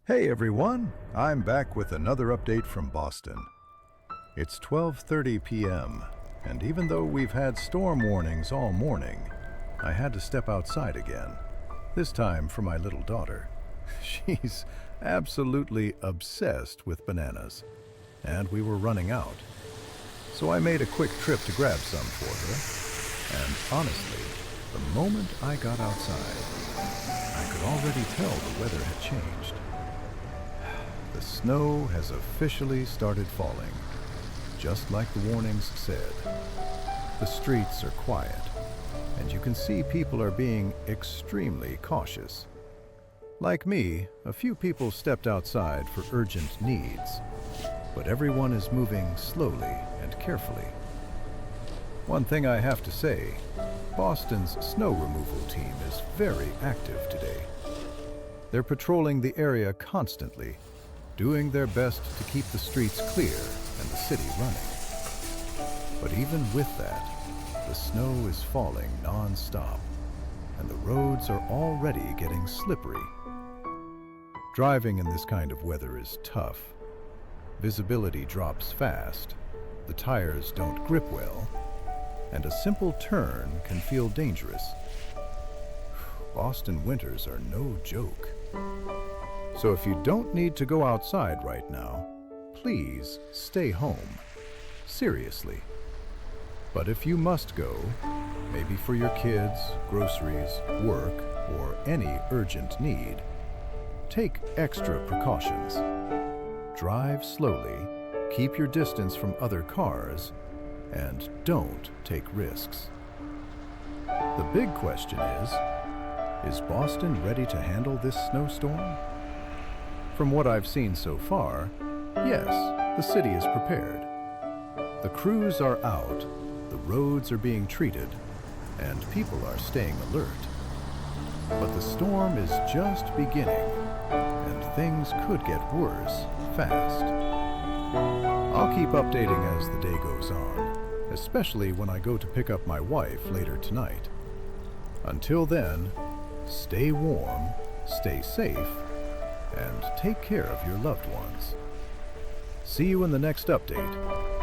Hey everyone, I'm back with another update from Boston. It's 12:30 p.m., and even though we've had storm warnings all morning, I had to step outside again, this time for my little daughter. She's absolutely obsessed with bananas, and we were running out. So I made a quick trip to grab some for her, and honestly, the moment I got outside, I could already tell the weather had changed. The snow has officially started falling, just like the warnings said. The streets are quiet, and you can see people are being extremely cautious. Like me, a few people stepped outside for urgent needs, but everyone is moving slowly and carefully. One thing I have to say, Boston's snow removal team is very active today. They're patrolling the area constantly, doing their best to keep the streets clear and the city running. But even with that, the snow is falling non-stop, and the roads are already getting slippery. Driving in this kind of weather is tough. Visibility drops fast, the tires don't grip well, and a simple turn can feel dangerous. Boston winters are no joke. So if you don't need to go outside right now, please stay home. Seriously. But if you must go, maybe for your kids, groceries, work, or any urgent need, take extra precautions. Drive slowly, keep your distance from other cars, and don't take risks. The big question is Boston ready to handle this snowstorm? From what I've seen so far, yes, the city is prepared. The crews are out, the roads are being treated, and people are staying alert. But the storm is just beginning, and things could get worse fast. I'll keep updating as the day goes on, especially when I go to pick up my wife later tonight. Until then, stay warm, stay safe, and take care of your loved ones. See you in the next update.